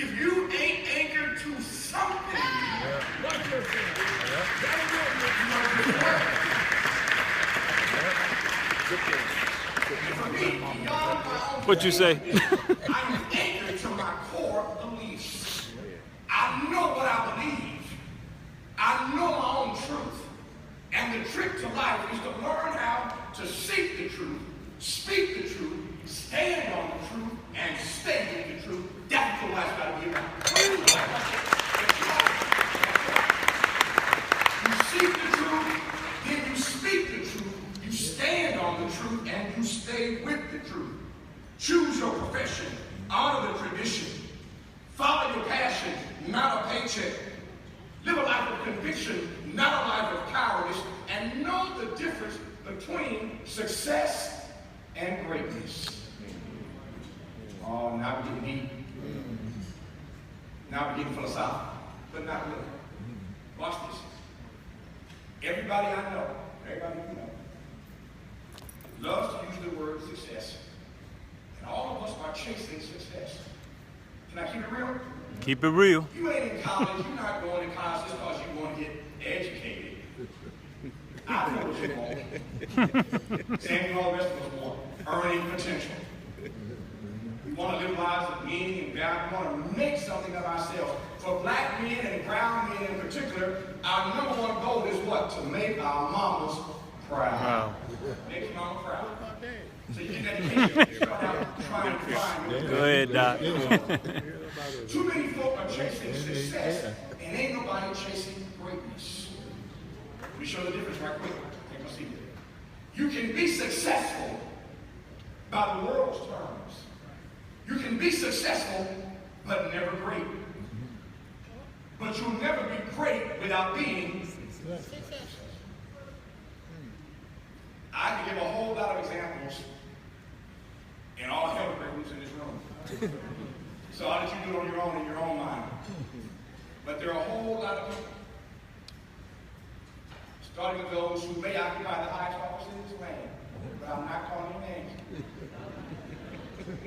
If you ain't anchored to something, for me, beyond my own What you say? I'm anchored to my core beliefs. I know what I believe. I know my own truth. And the trick to life is to learn how to seek the truth, speak the truth, stand on the truth, and stay in the truth. That's what life's got to be about. You seek the truth, then you speak the truth, you stand on the truth, and you stay with the truth. Choose your profession, honor the tradition, follow your passion, not a paycheck. Live a life of conviction, not a life of cowardice, and know the difference between success and greatness. Oh, now we're getting deep. Now we're getting philosophical, but not really. Watch this. Everybody I know, everybody you know, loves to use the word success. And all of us are chasing success. Can I keep it real? Keep it real. You ain't in college, you're not going to college just because you want to get educated. I know what you want. Same thing all the rest of us want. Earning potential. We want to live lives of meaning and value. We want to make something of ourselves. For black men and brown men in particular, our number one goal is what? To make our mamas proud. Wow. Make your mama proud. So you get that education. You start out trying to find. Go ahead, Doc. Too many folk are chasing success, and ain't nobody chasing greatness. Let me show the difference right quick. Take a seat. You can be successful by the world's terms. You can be successful, but never great. But you'll never be great without being successful. I can give a whole lot of examples, and all hell breaks loose in this room. So I'll let you do it on your own in your own mind. But there are a whole lot of people, starting with those who may occupy the highest office in this land, but I'm not calling any names.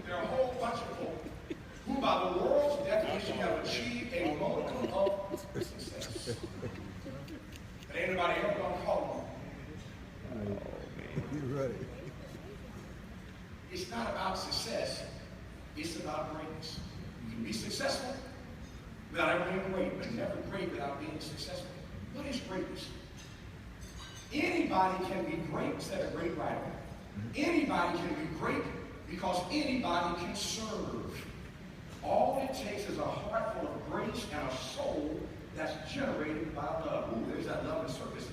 There are a whole bunch of people who, by the world's definition, have achieved a modicum of success. But ain't nobody ever going to call them. You're right. It's not about success. It's about greatness. You can be successful without ever being great, but never great without being successful. What is greatness? Anybody can be great instead of great writer. Anybody can be great because anybody can serve. All it takes is a heart full of grace and a soul that's generated by love. Ooh, there's that love and service.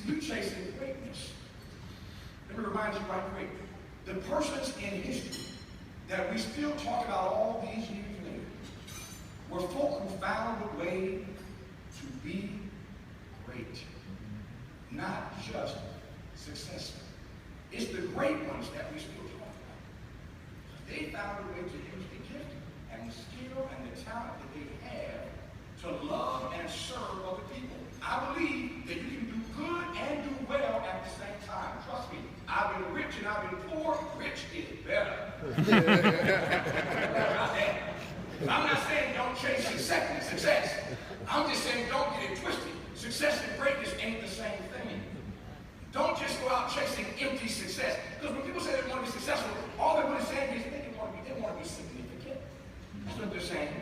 You're chasing greatness. Let me remind you right quick. The persons in history that we still talk about all these years later were folk who found a way to be great, not just successful. It's the great ones that we still talk about. They found a way to use the gift and the skill and the talent that they have to love and serve other people. I believe that you can do good and do well at the same time. Trust me, I've been rich and I've been poor. Rich is better. I'm not saying don't chase success. I'm just saying don't get it twisted. Success and greatness ain't the same thing. Don't just go out chasing empty success. Because when people say they want to be successful, all they're really saying is they want to be significant. That's what they're saying.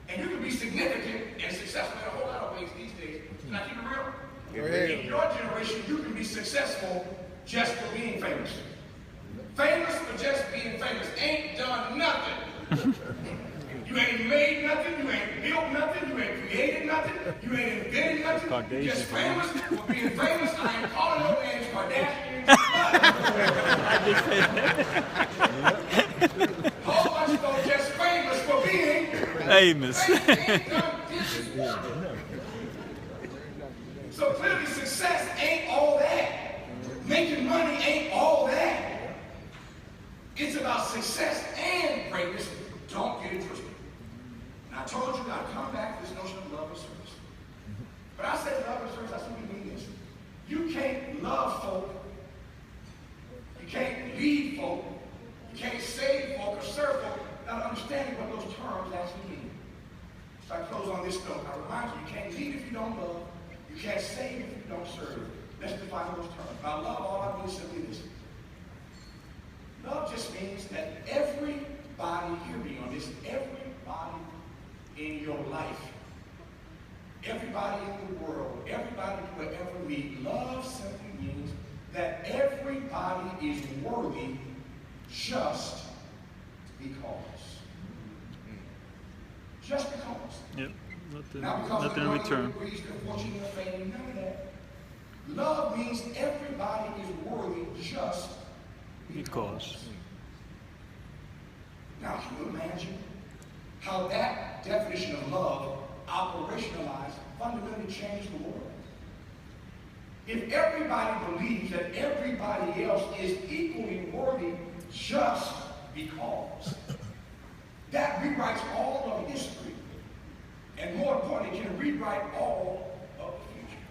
And you can be significant and successful in a whole lot of ways these days. Can I keep it real? In your generation, you can be successful just for being famous. Famous for just being famous. Ain't done nothing. You ain't made nothing. You ain't built nothing. You ain't created nothing. You ain't invented nothing. You're just famous for being famous. I ain't calling no names, Kardashians. Whole bunch of those just famous for being famous. So clearly success ain't all that. Making money ain't all that. It's about success and greatness. Don't get it twisted. And I told you I'd come back to this notion of love and service. But I said love and service, I simply mean this. You can't love folk. You can't lead folk. You can't save folk or serve folk without understanding what those terms this note. I remind you, you can't lead if you don't love. You can't save if you don't serve. Let's define those terms. By love, all I mean is simply this. Love just means that everybody, hear me on this, everybody in your life, everybody in the world, everybody you will ever meet, love simply means that everybody is worthy just because. Just because. Yep. Not because Nothing in return. Fortune, or fame, none of that. Love means everybody is worthy just because. Now, can you imagine how that definition of love operationalized fundamentally changed the world? If everybody believes that everybody else is equally worthy just because, that rewrites all of history, and more importantly, can rewrite all of the future.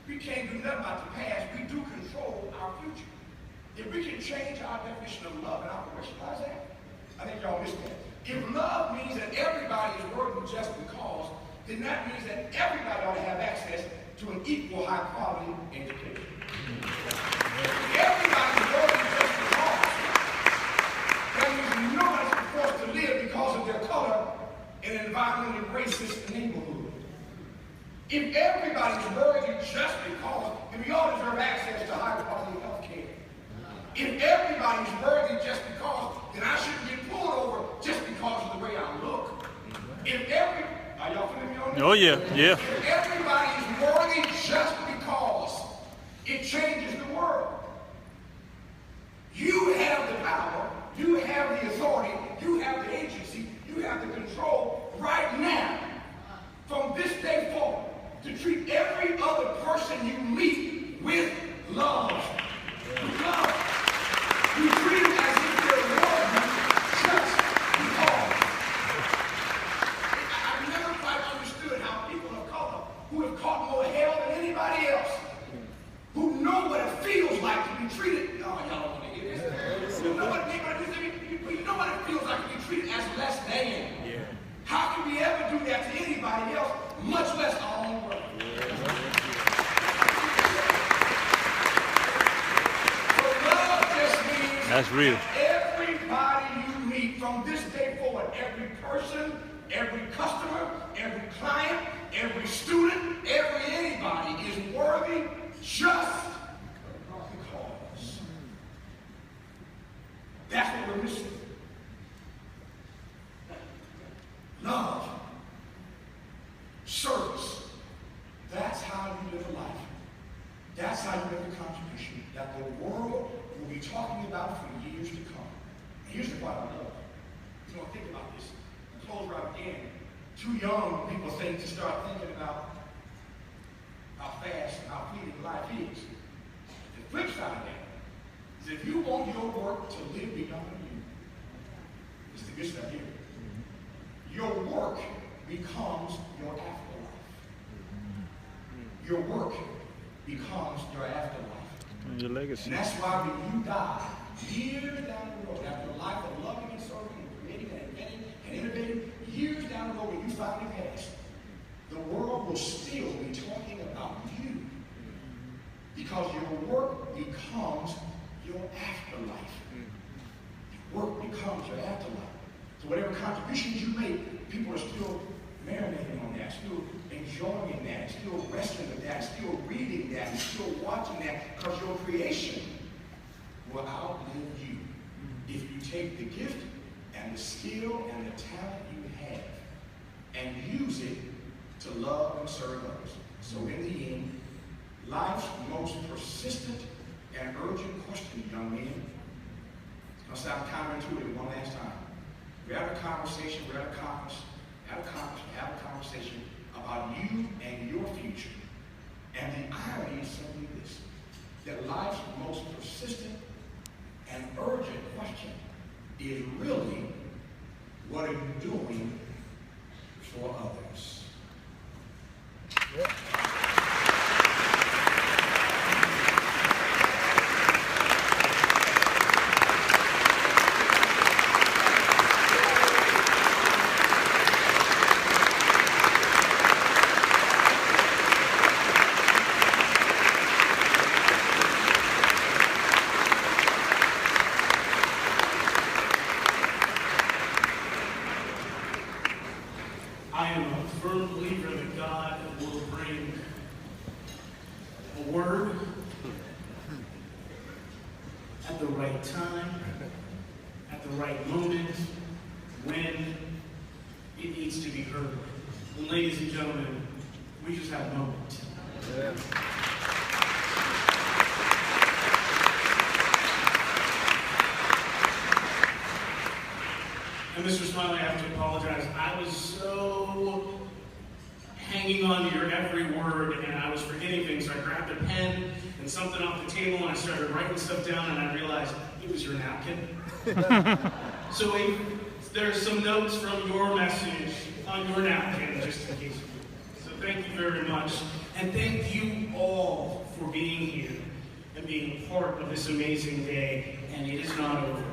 We can't do nothing about the past. We do control our future. If we can change our definition of love and operationalize that, I think y'all missed that. If love means that everybody is worthy just because, then that means that everybody ought to have access to an equal high quality education. Everybody is worthy just because. That means nobody's forced to live because of their color in an environmentally racist neighborhood. If everybody is worthy just because, then we all deserve access to high quality health care. If everybody is worthy just because, then I shouldn't get pulled over just because of the way I look. Are y'all feeling me on this? Oh yeah, yeah. If everybody is worthy just because, it changes the world. You have the power, you have the authority, you have the agency, you have the control right now, from this day forward, to treat every other person you meet with love. With love. You treat them as if they're worthy just because. I've never quite understood how people of color, who have caught more hell than anybody else, who know what it feels like to be treated. Oh, y'all don't want to hear this. You know what it feels like to be treated as less than. Yeah. How can we ever do that to anybody else, much less our own brother? That's real. Everybody you meet from this day forward, every person, every customer, every client, every student, anybody is worthy just because. That's what we're missing. Love, service. That's how you live a life. That's how you make a contribution that the world will be talking about for years to come. And here's the part I love. You know, think about this. And close right again. Too young people think to start thinking about how fast and how fleeting life is. The flip side of that is if you want your work to live beyond you, it's the good stuff here. Your work becomes your afterlife. Your work becomes your afterlife. And your legacy. And that's why when you die, years down the road, after a life of loving and serving and creating and inventing and innovating, years down the road when you finally pass, the world will still be talking about you. Because your work becomes your afterlife. Your work becomes your afterlife. So whatever contributions you make, people are still marinating on that, still enjoying that, still wrestling with that, still reading that, still watching that, because your creation will outlive you if you take the gift and the skill and the talent you have and use it to love and serve others. So in the end, life's most persistent and urgent question, young men, I'll sound counterintuitive one last time. We're at a conversation, we're at a conference, have a conversation about you and your future. And the irony is simply this, that life's most persistent and urgent question is really, what are you doing for others? Yeah. I am a firm believer that God will bring a word at the right time, at the right moment, when it needs to be heard. And ladies and gentlemen, we just had a moment. Yeah. And Mr. Smiley, I have to apologize. I was so hanging on to your every word, and I was forgetting things. So I grabbed a pen and something off the table, and I started writing stuff down, and I realized it was your napkin. So there's some notes from your message on your napkin, just in case. So thank you very much. And thank you all for being here and being a part of this amazing day. And it is not over.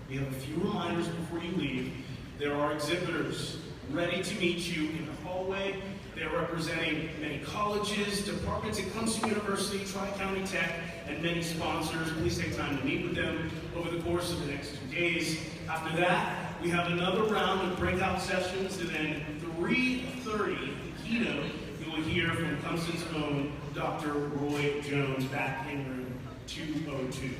We have a few reminders before you leave. There are exhibitors ready to meet you in the hallway. They're representing many colleges, departments at Clemson University, Tri-County Tech, and many sponsors. Please take time to meet with them over the course of the next 2 days. After that, we have another round of breakout sessions, and then 3:30, the keynote, you will hear from Clemson's own Dr. Roy Jones back in room 202.